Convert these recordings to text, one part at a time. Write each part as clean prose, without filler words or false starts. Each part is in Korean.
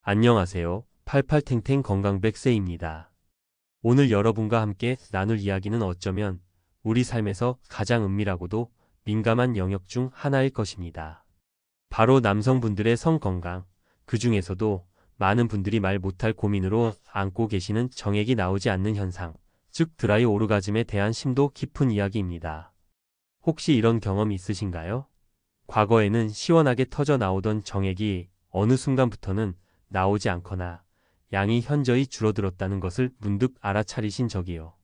안녕하세요. 88탱탱 건강백세입니다. 오늘 여러분과 함께 나눌 이야기는 어쩌면 우리 삶에서 가장 은밀하고도 민감한 영역 중 하나일 것입니다. 바로 남성분들의 성건강, 그 중에서도 많은 분들이 말 못할 고민으로 안고 계시는 정액이 나오지 않는 현상, 즉 드라이 오르가즘에 대한 심도 깊은 이야기입니다. 혹시 이런 경험 있으신가요? 과거에는 시원하게 터져 나오던 정액이 어느 순간부터는 나오지 않거나 양이 현저히 줄어들었다는 것을 문득 알아차리신 적이요.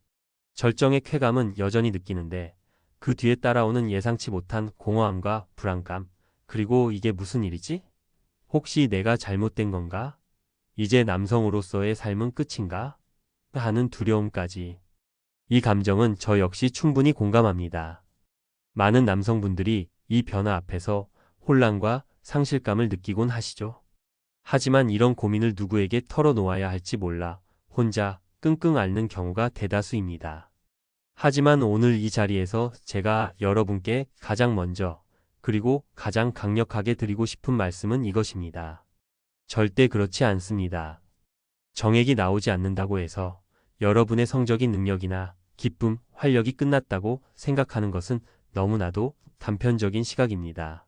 절정의 쾌감은 여전히 느끼는데 그 뒤에 따라오는 예상치 못한 공허함과 불안감, 그리고 이게 무슨 일이지? 혹시 내가 잘못된 건가? 이제 남성으로서의 삶은 끝인가? 하는 두려움까지. 이 감정은 저 역시 충분히 공감합니다. 많은 남성분들이 이 변화 앞에서 혼란과 상실감을 느끼곤 하시죠. 하지만 이런 고민을 누구에게 털어놓아야 할지 몰라 혼자 끙끙 앓는 경우가 대다수입니다. 하지만 오늘 이 자리에서 제가 여러분께 가장 먼저 그리고 가장 강력하게 드리고 싶은 말씀은 이것입니다. 절대 그렇지 않습니다. 정액이 나오지 않는다고 해서 여러분의 성적인 능력이나 기쁨, 활력이 끝났다고 생각하는 것은 너무나도 단편적인 시각입니다.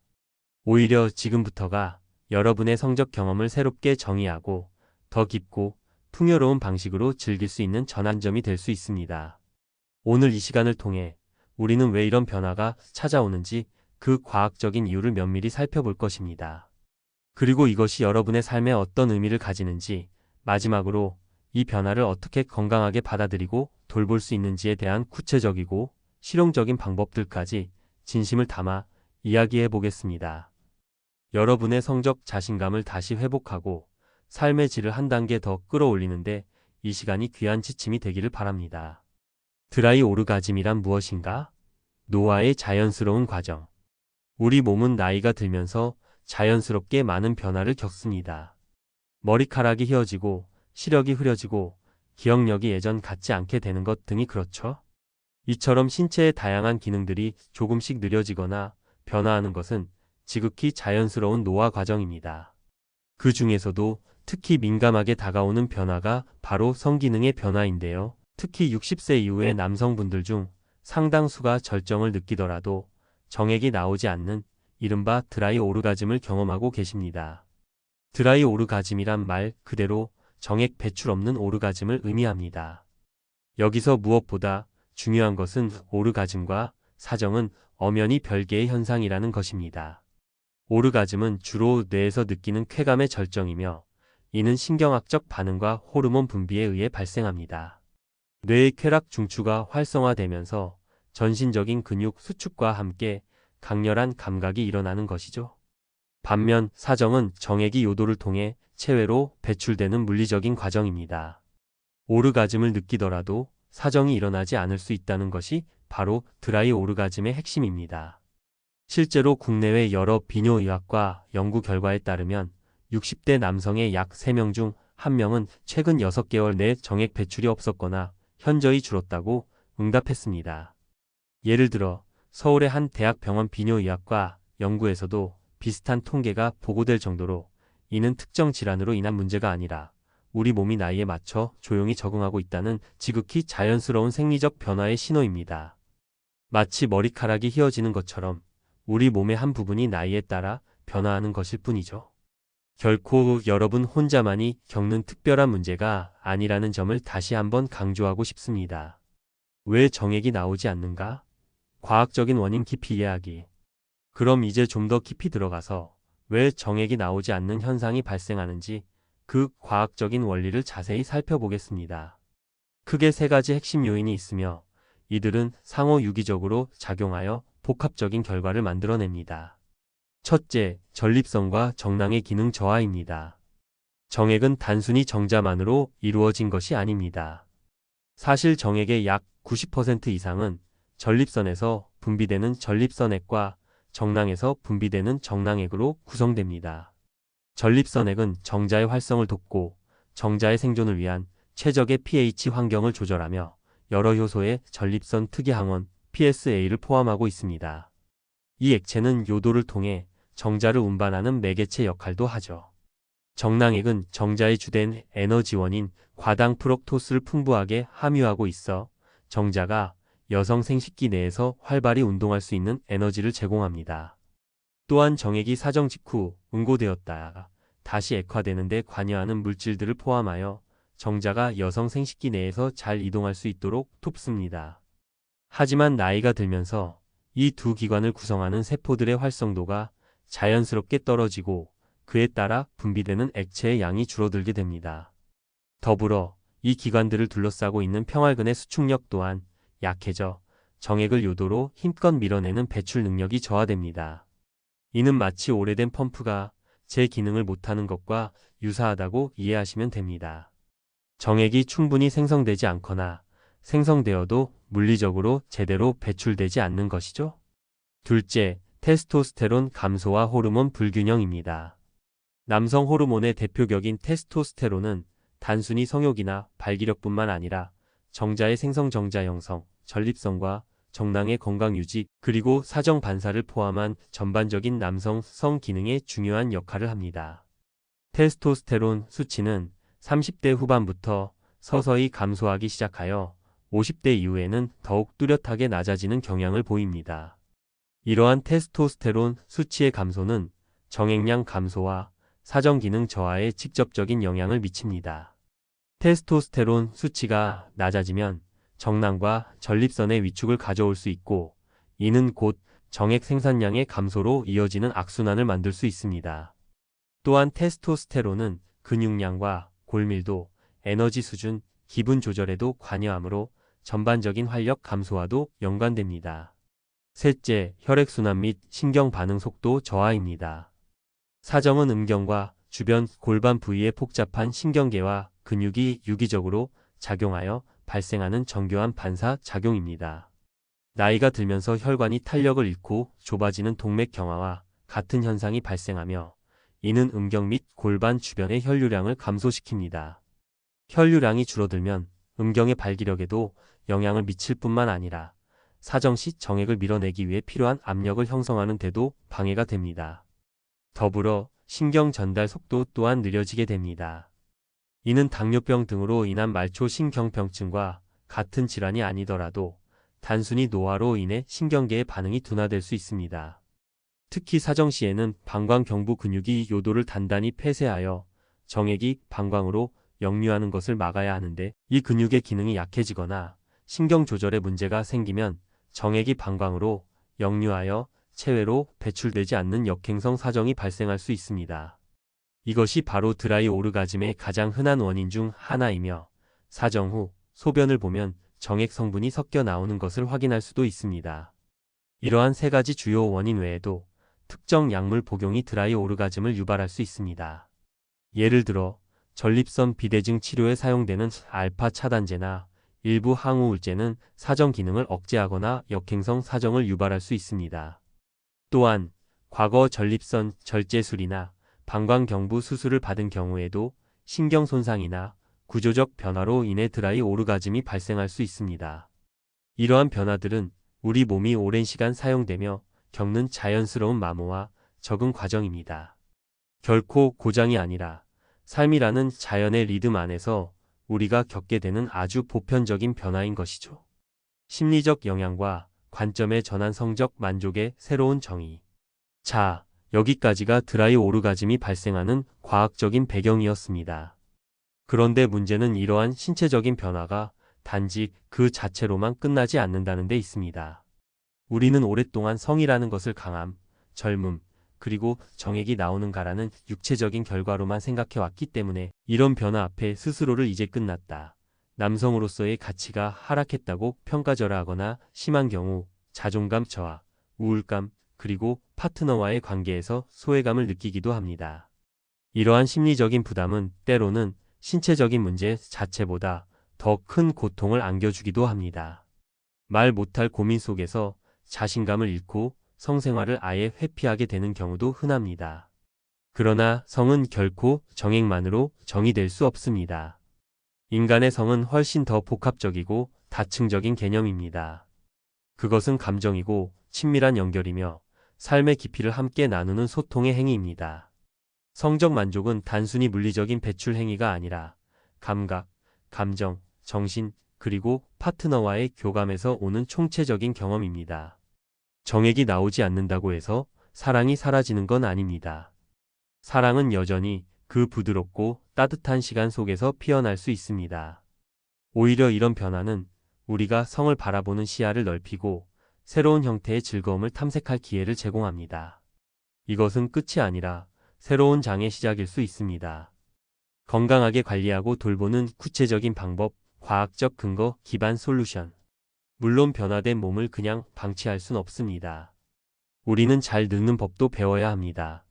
오히려 지금부터가 여러분의 성적 경험을 새롭게 정의하고 더 깊고 풍요로운 방식으로 즐길 수 있는 전환점이 될 수 있습니다. 오늘 이 시간을 통해 우리는 왜 이런 변화가 찾아오는지 그 과학적인 이유를 면밀히 살펴볼 것입니다. 그리고 이것이 여러분의 삶에 어떤 의미를 가지는지, 마지막으로 이 변화를 어떻게 건강하게 받아들이고 돌볼 수 있는지에 대한 구체적이고 실용적인 방법들까지 진심을 담아 이야기해 보겠습니다. 여러분의 성적 자신감을 다시 회복하고 삶의 질을 한 단계 더 끌어올리는데 이 시간이 귀한 지침이 되기를 바랍니다. 드라이 오르가즘이란 무엇인가? 노화의 자연스러운 과정. 우리 몸은 나이가 들면서 자연스럽게 많은 변화를 겪습니다. 머리카락이 휘어지고 시력이 흐려지고 기억력이 예전 같지 않게 되는 것 등이 그렇죠. 이처럼 신체의 다양한 기능들이 조금씩 느려지거나 변화하는 것은 지극히 자연스러운 노화 과정입니다. 그 중에서도 특히 민감하게 다가오는 변화가 바로 성기능의 변화인데요. 특히 60세 이후의 남성분들 중 상당수가 절정을 느끼더라도 정액이 나오지 않는 이른바 드라이 오르가즘을 경험하고 계십니다. 드라이 오르가즘이란 말 그대로 정액 배출 없는 오르가즘을 의미합니다. 여기서 무엇보다 중요한 것은 오르가즘과 사정은 엄연히 별개의 현상이라는 것입니다. 오르가즘은 주로 뇌에서 느끼는 쾌감의 절정이며 이는 신경학적 반응과 호르몬 분비에 의해 발생합니다. 뇌의 쾌락 중추가 활성화되면서 전신적인 근육 수축과 함께 강렬한 감각이 일어나는 것이죠. 반면 사정은 정액이 요도를 통해 체외로 배출되는 물리적인 과정입니다. 오르가즘을 느끼더라도 사정이 일어나지 않을 수 있다는 것이 바로 드라이 오르가즘의 핵심입니다. 실제로 국내외 여러 비뇨의학과 연구 결과에 따르면 60대 남성의 약 3명 중 1명은 최근 6개월 내 정액 배출이 없었거나 현저히 줄었다고 응답했습니다. 예를 들어 서울의 한 대학병원 비뇨의학과 연구에서도 비슷한 통계가 보고될 정도로 이는 특정 질환으로 인한 문제가 아니라 우리 몸이 나이에 맞춰 조용히 적응하고 있다는 지극히 자연스러운 생리적 변화의 신호입니다. 마치 머리카락이 휘어지는 것처럼 우리 몸의 한 부분이 나이에 따라 변화하는 것일 뿐이죠. 결코 여러분 혼자만이 겪는 특별한 문제가 아니라는 점을 다시 한번 강조하고 싶습니다. 왜 정액이 나오지 않는가? 과학적인 원인 깊이 이야기. 그럼 이제 좀 더 깊이 들어가서 왜 정액이 나오지 않는 현상이 발생하는지 그 과학적인 원리를 자세히 살펴보겠습니다. 크게 3가지 핵심 요인이 있으며 이들은 상호 유기적으로 작용하여 복합적인 결과를 만들어냅니다. 첫째, 전립선과 정낭의 기능 저하입니다. 정액은 단순히 정자만으로 이루어진 것이 아닙니다. 사실 정액의 약 90% 이상은 전립선에서 분비되는 전립선액과 정낭에서 분비되는 정낭액으로 구성됩니다. 전립선액은 정자의 활성을 돕고 정자의 생존을 위한 최적의 pH 환경을 조절하며 여러 효소의 전립선 특이 항원 PSA를 포함하고 있습니다. 이 액체는 요도를 통해 정자를 운반하는 매개체 역할도 하죠. 정낭액은 정자의 주된 에너지원인 과당 프럭토스를 풍부하게 함유하고 있어 정자가 여성 생식기 내에서 활발히 운동할 수 있는 에너지를 제공합니다. 또한 정액이 사정 직후 응고되었다 다시 액화되는 데 관여하는 물질들을 포함하여 정자가 여성 생식기 내에서 잘 이동할 수 있도록 돕습니다. 하지만 나이가 들면서 이 두 기관을 구성하는 세포들의 활성도가 자연스럽게 떨어지고 그에 따라 분비되는 액체의 양이 줄어들게 됩니다. 더불어 이 기관들을 둘러싸고 있는 평활근의 수축력 또한 약해져 정액을 요도로 힘껏 밀어내는 배출 능력이 저하됩니다. 이는 마치 오래된 펌프가 제 기능을 못하는 것과 유사하다고 이해하시면 됩니다. 정액이 충분히 생성되지 않거나 생성되어도 물리적으로 제대로 배출되지 않는 것이죠. 둘째, 테스토스테론 감소와 호르몬 불균형입니다. 남성 호르몬의 대표격인 테스토스테론은 단순히 성욕이나 발기력뿐만 아니라 정자의 생성 정자 형성, 전립선과 정낭의 건강 유지, 그리고 사정 반사를 포함한 전반적인 남성 성 기능에 중요한 역할을 합니다. 테스토스테론 수치는 30대 후반부터 서서히 감소하기 시작하여 50대 이후에는 더욱 뚜렷하게 낮아지는 경향을 보입니다. 이러한 테스토스테론 수치의 감소는 정액량 감소와 사정 기능 저하에 직접적인 영향을 미칩니다. 테스토스테론 수치가 낮아지면 정낭과 전립선의 위축을 가져올 수 있고 이는 곧 정액 생산량의 감소로 이어지는 악순환을 만들 수 있습니다. 또한 테스토스테론은 근육량과 골밀도, 에너지 수준, 기분 조절에도 관여하므로 전반적인 활력 감소와도 연관됩니다. 셋째, 혈액순환 및 신경 반응 속도 저하입니다. 사정은 음경과 주변 골반 부위의 복잡한 신경계와 근육이 유기적으로 작용하여 발생하는 정교한 반사 작용입니다. 나이가 들면서 혈관이 탄력을 잃고 좁아지는 동맥 경화와 같은 현상이 발생하며 이는 음경 및 골반 주변의 혈류량을 감소시킵니다. 혈류량이 줄어들면 음경의 발기력에도 영향을 미칠 뿐만 아니라 사정 시 정액을 밀어내기 위해 필요한 압력을 형성하는 데도 방해가 됩니다. 더불어 신경 전달 속도 또한 느려지게 됩니다. 이는 당뇨병 등으로 인한 말초 신경병증과 같은 질환이 아니더라도 단순히 노화로 인해 신경계의 반응이 둔화될 수 있습니다. 특히 사정 시에는 방광경부 근육이 요도를 단단히 폐쇄하여 정액이 방광으로 역류하는 것을 막아야 하는데 이 근육의 기능이 약해지거나 신경 조절에 문제가 생기면 정액이 방광으로 역류하여 체외로 배출되지 않는 역행성 사정이 발생할 수 있습니다. 이것이 바로 드라이 오르가즘의 가장 흔한 원인 중 하나이며 사정 후 소변을 보면 정액 성분이 섞여 나오는 것을 확인할 수도 있습니다. 이러한 세 가지 주요 원인 외에도 특정 약물 복용이 드라이 오르가즘을 유발할 수 있습니다. 예를 들어 전립선 비대증 치료에 사용되는 알파 차단제나 일부 항우울제는 사정 기능을 억제하거나 역행성 사정을 유발할 수 있습니다. 또한 과거 전립선 절제술이나 방광경부 수술을 받은 경우에도 신경 손상이나 구조적 변화로 인해 드라이 오르가즘이 발생할 수 있습니다. 이러한 변화들은 우리 몸이 오랜 시간 사용되며 겪는 자연스러운 마모와 적응 과정입니다. 결코 고장이 아니라 삶이라는 자연의 리듬 안에서 우리가 겪게 되는 아주 보편적인 변화인 것이죠. 심리적 영향과 관점의 전환 성적 만족의 새로운 정의. 자, 여기까지가 드라이 오르가즘이 발생하는 과학적인 배경이었습니다. 그런데 문제는 이러한 신체적인 변화가 단지 그 자체로만 끝나지 않는다는 데 있습니다. 우리는 오랫동안 성이라는 것을 강함, 젊음, 그리고 정액이 나오는가라는 육체적인 결과로만 생각해왔기 때문에 이런 변화 앞에 스스로를 이제 끝났다. 남성으로서의 가치가 하락했다고 평가절하하거나 심한 경우 자존감 저하, 우울감, 그리고 파트너와의 관계에서 소외감을 느끼기도 합니다. 이러한 심리적인 부담은 때로는 신체적인 문제 자체보다 더 큰 고통을 안겨주기도 합니다. 말 못할 고민 속에서 자신감을 잃고 성생활을 아예 회피하게 되는 경우도 흔합니다. 그러나 성은 결코 정액만으로 정의될 수 없습니다. 인간의 성은 훨씬 더 복합적이고 다층적인 개념입니다. 그것은 감정이고 친밀한 연결이며 삶의 깊이를 함께 나누는 소통의 행위입니다. 성적 만족은 단순히 물리적인 배출 행위가 아니라 감각, 감정, 정신, 그리고 파트너와의 교감에서 오는 총체적인 경험입니다. 정액이 나오지 않는다고 해서 사랑이 사라지는 건 아닙니다. 사랑은 여전히 그 부드럽고 따뜻한 시간 속에서 피어날 수 있습니다. 오히려 이런 변화는 우리가 성을 바라보는 시야를 넓히고 새로운 형태의 즐거움을 탐색할 기회를 제공합니다. 이것은 끝이 아니라 새로운 장의 시작일 수 있습니다. 건강하게 관리하고 돌보는 구체적인 방법, 과학적 근거 기반 솔루션. 물론 변화된 몸을 그냥 방치할 순 없습니다. 우리는 잘 늙는 법도 배워야 합니다.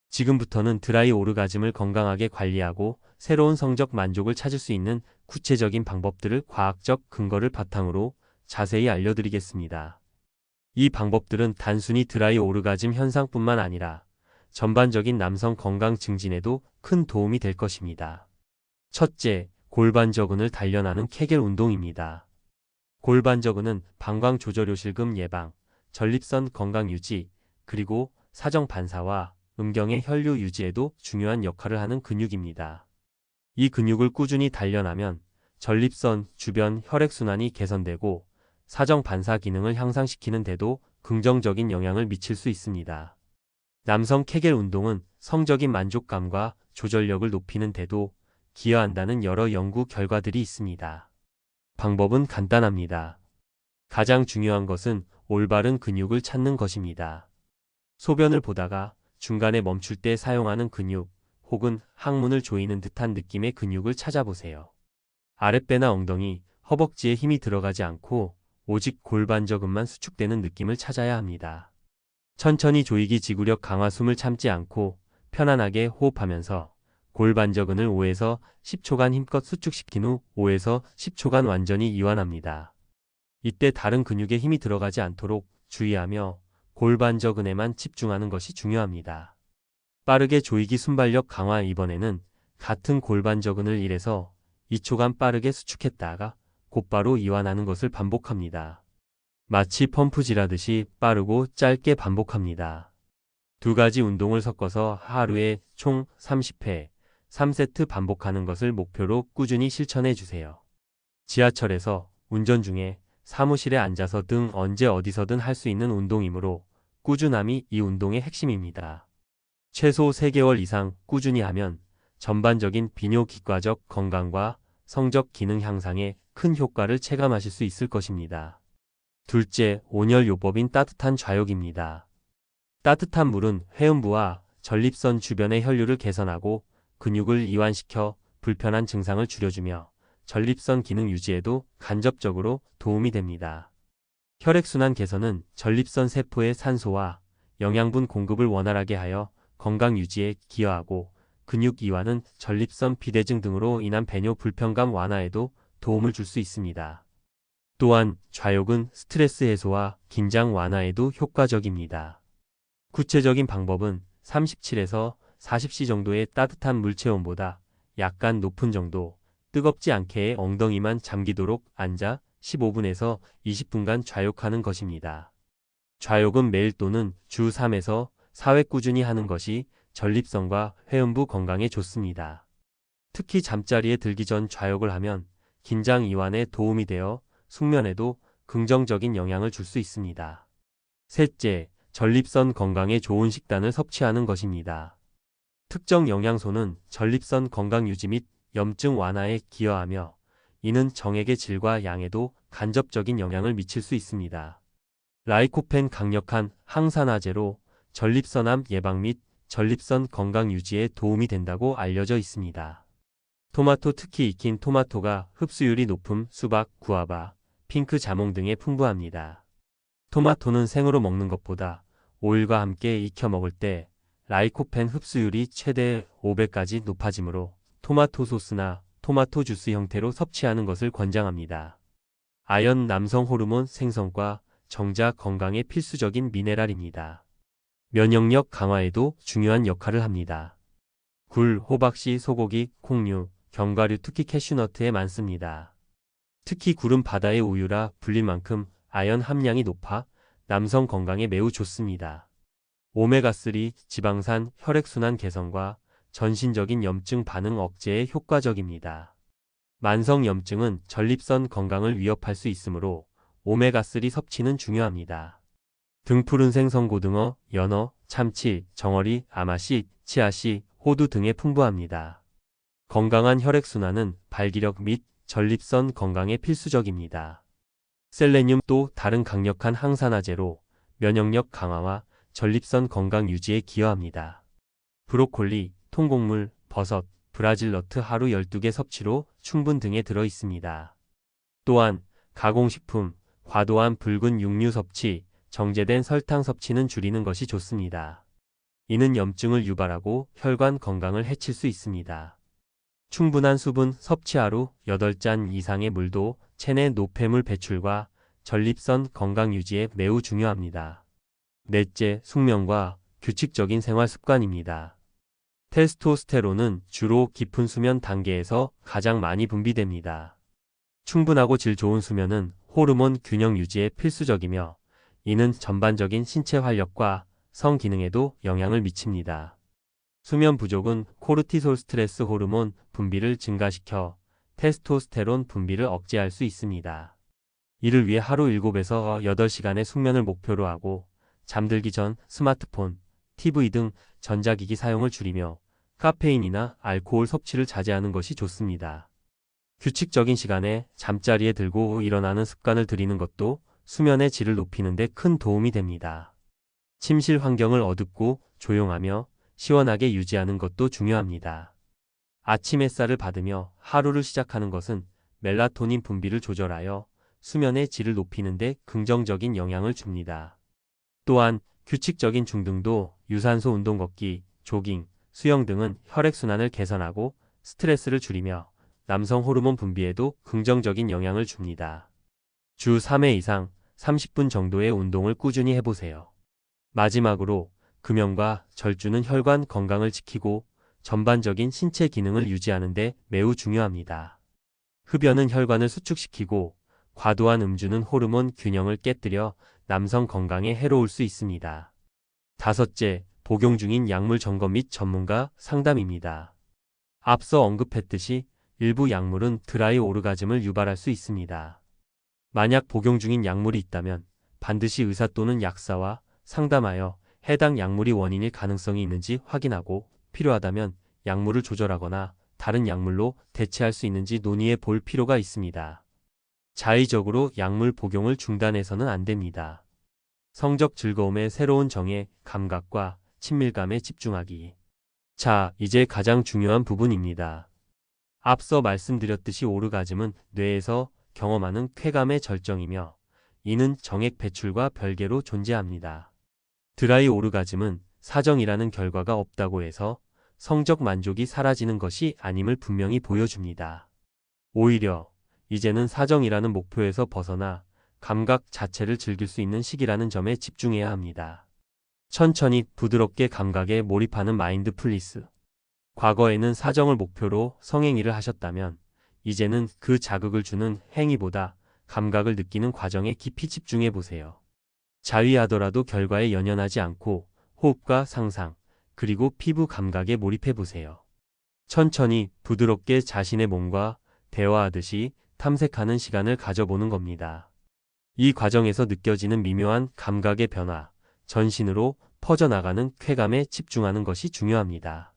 지금부터는 드라이 오르가즘을 건강하게 관리하고 새로운 성적 만족을 찾을 수 있는 구체적인 방법들을 과학적 근거를 바탕으로 자세히 알려드리겠습니다. 이 방법들은 단순히 드라이 오르가즘 현상뿐만 아니라 전반적인 남성 건강 증진에도 큰 도움이 될 것입니다. 첫째, 골반저근을 단련하는 케겔 운동입니다. 골반저근은 방광 조절요실금 예방, 전립선 건강 유지, 그리고 사정 반사와 음경의 혈류 유지에도 중요한 역할을 하는 근육입니다. 이 근육을 꾸준히 단련하면 전립선 주변 혈액순환이 개선되고 사정 반사 기능을 향상시키는 데도 긍정적인 영향을 미칠 수 있습니다. 남성 케겔 운동은 성적인 만족감과 조절력을 높이는 데도 기여한다는 여러 연구 결과들이 있습니다. 방법은 간단합니다. 가장 중요한 것은 올바른 근육을 찾는 것입니다. 소변을 보다가 중간에 멈출 때 사용하는 근육 혹은 항문을 조이는 듯한 느낌의 근육을 찾아보세요. 아랫배나 엉덩이, 허벅지에 힘이 들어가지 않고 오직 골반저근만 수축되는 느낌을 찾아야 합니다. 천천히 조이기 지구력 강화 숨을 참지 않고 편안하게 호흡하면서 골반저근을 5에서 10초간 힘껏 수축시킨 후 5에서 10초간 완전히 이완합니다. 이때 다른 근육에 힘이 들어가지 않도록 주의하며 골반저근에만 집중하는 것이 중요합니다. 빠르게 조이기 순발력 강화. 이번에는 같은 골반저근을 1에서 2초간 빠르게 수축했다가 곧바로 이완하는 것을 반복합니다. 마치 펌프질하듯이 빠르고 짧게 반복합니다. 두 가지 운동을 섞어서 하루에 총 30회, 3세트 반복하는 것을 목표로 꾸준히 실천해 주세요. 지하철에서, 운전 중에, 사무실에 앉아서 등 언제 어디서든 할 수 있는 운동이므로 꾸준함이 이 운동의 핵심입니다. 최소 3개월 이상 꾸준히 하면 전반적인 비뇨기과적 건강과 성적 기능 향상에 큰 효과를 체감하실 수 있을 것입니다. 둘째, 온열요법인 따뜻한 좌욕입니다. 따뜻한 물은 회음부와 전립선 주변의 혈류를 개선하고 근육을 이완시켜 불편한 증상을 줄여주며 전립선 기능 유지에도 간접적으로 도움이 됩니다. 혈액순환 개선은 전립선 세포의 산소와 영양분 공급을 원활하게 하여 건강 유지에 기여하고 근육 이완은 전립선 비대증 등으로 인한 배뇨 불편감 완화에도 도움을 줄 수 있습니다. 또한 좌욕은 스트레스 해소와 긴장 완화에도 효과적입니다. 구체적인 방법은 37에서 40C 정도의 따뜻한 물체온보다 약간 높은 정도, 뜨겁지 않게 엉덩이만 잠기도록 앉아 15분에서 20분간 좌욕하는 것입니다. 좌욕은 매일 또는 주 3에서 4회 꾸준히 하는 것이 전립선과 회음부 건강에 좋습니다. 특히 잠자리에 들기 전 좌욕을 하면 긴장 이완에 도움이 되어 숙면에도 긍정적인 영향을 줄 수 있습니다. 셋째, 전립선 건강에 좋은 식단을 섭취하는 것입니다. 특정 영양소는 전립선 건강 유지 및 염증 완화에 기여하며 이는 정액의 질과 양에도 간접적인 영향을 미칠 수 있습니다. 라이코펜 강력한 항산화제로 전립선암 예방 및 전립선 건강 유지에 도움이 된다고 알려져 있습니다. 토마토, 특히 익힌 토마토가 흡수율이 높은 수박, 구아바, 핑크 자몽 등에 풍부합니다. 토마토는 생으로 먹는 것보다 오일과 함께 익혀 먹을 때 라이코펜 흡수율이 최대 5배까지 높아지므로 토마토 소스나 토마토 주스 형태로 섭취하는 것을 권장합니다. 아연, 남성 호르몬 생성과 정자 건강에 필수적인 미네랄입니다. 면역력 강화에도 중요한 역할을 합니다. 굴, 호박씨, 소고기, 콩류, 견과류, 특히 캐슈너트에 많습니다. 특히 굴은 바다의 우유라 불릴 만큼 아연 함량이 높아 남성 건강에 매우 좋습니다. 오메가3 지방산 혈액순환 개선과 전신적인 염증 반응 억제에 효과적입니다. 만성 염증은 전립선 건강을 위협할 수 있으므로 오메가3 섭취는 중요합니다. 등푸른생 선고등어, 연어, 참치, 정어리, 아마씨, 치아씨, 호두 등에 풍부합니다. 건강한 혈액순환은 발기력 및 전립선 건강에 필수적입니다. 셀레늄 또 다른 강력한 항산화제로 면역력 강화와 전립선 건강 유지에 기여합니다. 브로콜리, 통곡물, 버섯, 브라질 너트 하루 12개 섭취로 충분 등에 들어 있습니다. 또한 가공식품, 과도한 붉은 육류 섭취, 정제된 설탕 섭취는 줄이는 것이 좋습니다. 이는 염증을 유발하고 혈관 건강을 해칠 수 있습니다. 충분한 수분 섭취 하루 8잔 이상의 물도 체내 노폐물 배출과 전립선 건강 유지에 매우 중요합니다. 넷째, 숙면과 규칙적인 생활 습관입니다. 테스토스테론은 주로 깊은 수면 단계에서 가장 많이 분비됩니다. 충분하고 질 좋은 수면은 호르몬 균형 유지에 필수적이며 이는 전반적인 신체 활력과 성 기능에도 영향을 미칩니다. 수면 부족은 코르티솔 스트레스 호르몬 분비를 증가시켜 테스토스테론 분비를 억제할 수 있습니다. 이를 위해 하루 7에서 8시간의 숙면을 목표로 하고 잠들기 전 스마트폰, TV 등 전자기기 사용을 줄이며 카페인이나 알코올 섭취를 자제하는 것이 좋습니다. 규칙적인 시간에 잠자리에 들고 일어나는 습관을 들이는 것도 수면의 질을 높이는 데 큰 도움이 됩니다. 침실 환경을 어둡고 조용하며 시원하게 유지하는 것도 중요합니다. 아침 햇살을 받으며 하루를 시작하는 것은 멜라토닌 분비를 조절하여 수면의 질을 높이는 데 긍정적인 영향을 줍니다. 또한 규칙적인 중등도 유산소 운동 걷기, 조깅, 수영 등은 혈액순환을 개선하고 스트레스를 줄이며 남성 호르몬 분비에도 긍정적인 영향을 줍니다. 주 3회 이상 30분 정도의 운동을 꾸준히 해보세요. 마지막으로 금연과 절주는 혈관 건강을 지키고 전반적인 신체 기능을 유지하는 데 매우 중요합니다. 흡연은 혈관을 수축시키고 과도한 음주는 호르몬 균형을 깨뜨려 남성 건강에 해로울 수 있습니다. 다섯째, 복용 중인 약물 점검 및 전문가 상담입니다. 앞서 언급했듯이 일부 약물은 드라이 오르가즘을 유발할 수 있습니다. 만약 복용 중인 약물이 있다면 반드시 의사 또는 약사와 상담하여 해당 약물이 원인일 가능성이 있는지 확인하고 필요하다면 약물을 조절하거나 다른 약물로 대체할 수 있는지 논의해 볼 필요가 있습니다. 자의적으로 약물 복용을 중단해서는 안 됩니다. 성적 즐거움의 새로운 정의, 감각과 친밀감에 집중하기. 자, 이제 가장 중요한 부분입니다. 앞서 말씀드렸듯이 오르가즘은 뇌에서 경험하는 쾌감의 절정이며 이는 정액 배출과 별개로 존재합니다. 드라이 오르가즘은 사정이라는 결과가 없다고 해서 성적 만족이 사라지는 것이 아님을 분명히 보여줍니다. 오히려 이제는 사정이라는 목표에서 벗어나 감각 자체를 즐길 수 있는 시기라는 점에 집중해야 합니다. 천천히 부드럽게 감각에 몰입하는 마인드풀리스. 과거에는 사정을 목표로 성행위를 하셨다면 이제는 그 자극을 주는 행위보다 감각을 느끼는 과정에 깊이 집중해 보세요. 자위하더라도 결과에 연연하지 않고 호흡과 상상, 그리고 피부 감각에 몰입해 보세요. 천천히 부드럽게 자신의 몸과 대화하듯이 탐색하는 시간을 가져보는 겁니다. 이 과정에서 느껴지는 미묘한 감각의 변화, 전신으로 퍼져나가는 쾌감에 집중하는 것이 중요합니다.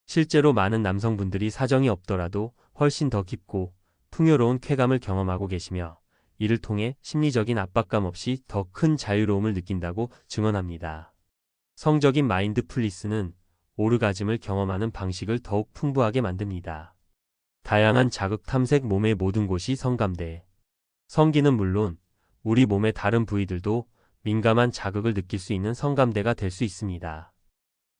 실제로 많은 남성분들이 사정이 없더라도 훨씬 더 깊고 풍요로운 쾌감을 경험하고 계시며 이를 통해 심리적인 압박감 없이 더 큰 자유로움을 느낀다고 증언합니다. 성적인 마인드풀리스는 오르가즘을 경험하는 방식을 더욱 풍부하게 만듭니다. 다양한 자극 탐색 몸의 모든 곳이 성감대. 성기는 물론 우리 몸의 다른 부위들도 민감한 자극을 느낄 수 있는 성감대가 될 수 있습니다.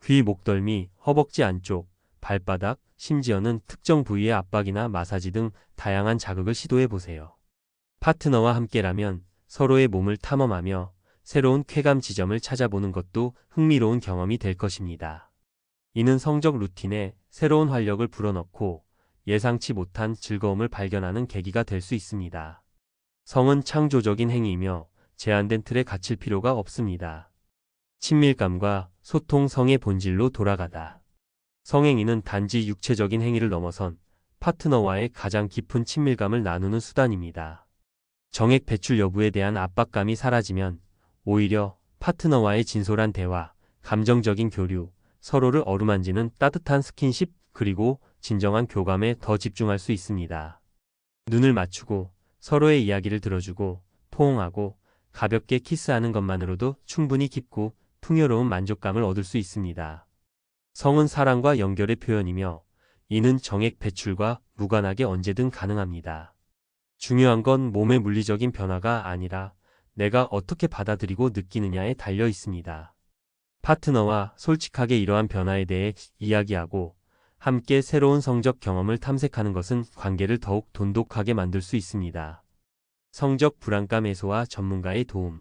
귀, 목덜미, 허벅지 안쪽, 발바닥, 심지어는 특정 부위의 압박이나 마사지 등 다양한 자극을 시도해 보세요. 파트너와 함께라면 서로의 몸을 탐험하며 새로운 쾌감 지점을 찾아보는 것도 흥미로운 경험이 될 것입니다. 이는 성적 루틴에 새로운 활력을 불어넣고 예상치 못한 즐거움을 발견하는 계기가 될 수 있습니다. 성은 창조적인 행위이며 제한된 틀에 갇힐 필요가 없습니다. 친밀감과 소통 성의 본질로 돌아가다. 성행위는 단지 육체적인 행위를 넘어선 파트너와의 가장 깊은 친밀감을 나누는 수단입니다. 정액 배출 여부에 대한 압박감이 사라지면 오히려 파트너와의 진솔한 대화, 감정적인 교류, 서로를 어루만지는 따뜻한 스킨십, 그리고 진정한 교감에 더 집중할 수 있습니다. 눈을 맞추고 서로의 이야기를 들어주고 포옹하고 가볍게 키스하는 것만으로도 충분히 깊고 풍요로운 만족감을 얻을 수 있습니다. 성은 사랑과 연결의 표현이며 이는 정액 배출과 무관하게 언제든 가능합니다. 중요한 건 몸의 물리적인 변화가 아니라 내가 어떻게 받아들이고 느끼느냐에 달려 있습니다. 파트너와 솔직하게 이러한 변화에 대해 이야기하고 함께 새로운 성적 경험을 탐색하는 것은 관계를 더욱 돈독하게 만들 수 있습니다. 성적 불안감 해소와 전문가의 도움.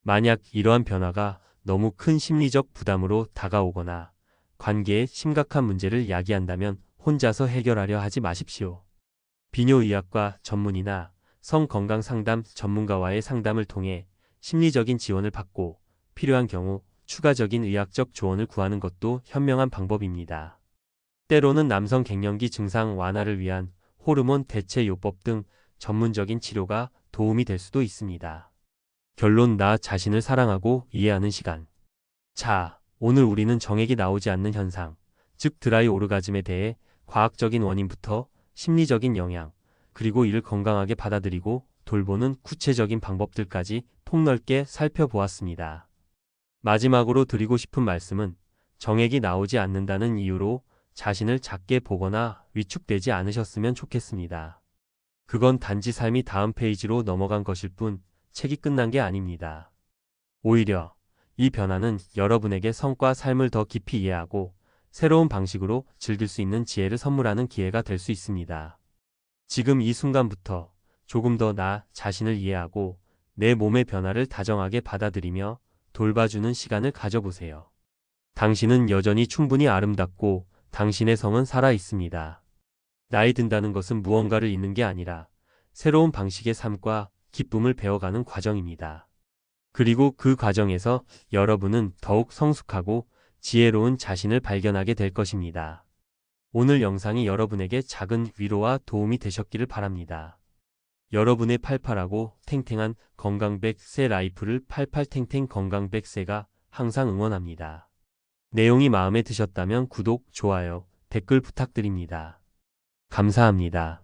만약 이러한 변화가 너무 큰 심리적 부담으로 다가오거나 관계에 심각한 문제를 야기한다면 혼자서 해결하려 하지 마십시오. 비뇨의학과 전문의나 성건강상담 전문가와의 상담을 통해 심리적인 지원을 받고 필요한 경우 추가적인 의학적 조언을 구하는 것도 현명한 방법입니다. 때로는 남성 갱년기 증상 완화를 위한 호르몬 대체 요법 등 전문적인 치료가 도움이 될 수도 있습니다. 결론, 나 자신을 사랑하고 이해하는 시간. 자, 오늘 우리는 정액이 나오지 않는 현상, 즉 드라이 오르가즘에 대해 과학적인 원인부터 심리적인 영향, 그리고 이를 건강하게 받아들이고 돌보는 구체적인 방법들까지 폭넓게 살펴보았습니다. 마지막으로 드리고 싶은 말씀은 정액이 나오지 않는다는 이유로 자신을 작게 보거나 위축되지 않으셨으면 좋겠습니다. 그건 단지 삶이 다음 페이지로 넘어간 것일 뿐 책이 끝난 게 아닙니다. 오히려 이 변화는 여러분에게 성과 삶을 더 깊이 이해하고 새로운 방식으로 즐길 수 있는 지혜를 선물하는 기회가 될 수 있습니다. 지금 이 순간부터 조금 더 나 자신을 이해하고 내 몸의 변화를 다정하게 받아들이며 돌봐주는 시간을 가져보세요. 당신은 여전히 충분히 아름답고 당신의 성은 살아 있습니다. 나이 든다는 것은 무언가를 잃는 게 아니라 새로운 방식의 삶과 기쁨을 배워가는 과정입니다. 그리고 그 과정에서 여러분은 더욱 성숙하고 지혜로운 자신을 발견하게 될 것입니다. 오늘 영상이 여러분에게 작은 위로와 도움이 되셨기를 바랍니다. 여러분의 팔팔하고 탱탱한 건강 100세 라이프를 팔팔탱탱 건강 100세가 항상 응원합니다. 내용이 마음에 드셨다면 구독, 좋아요, 댓글 부탁드립니다. 감사합니다.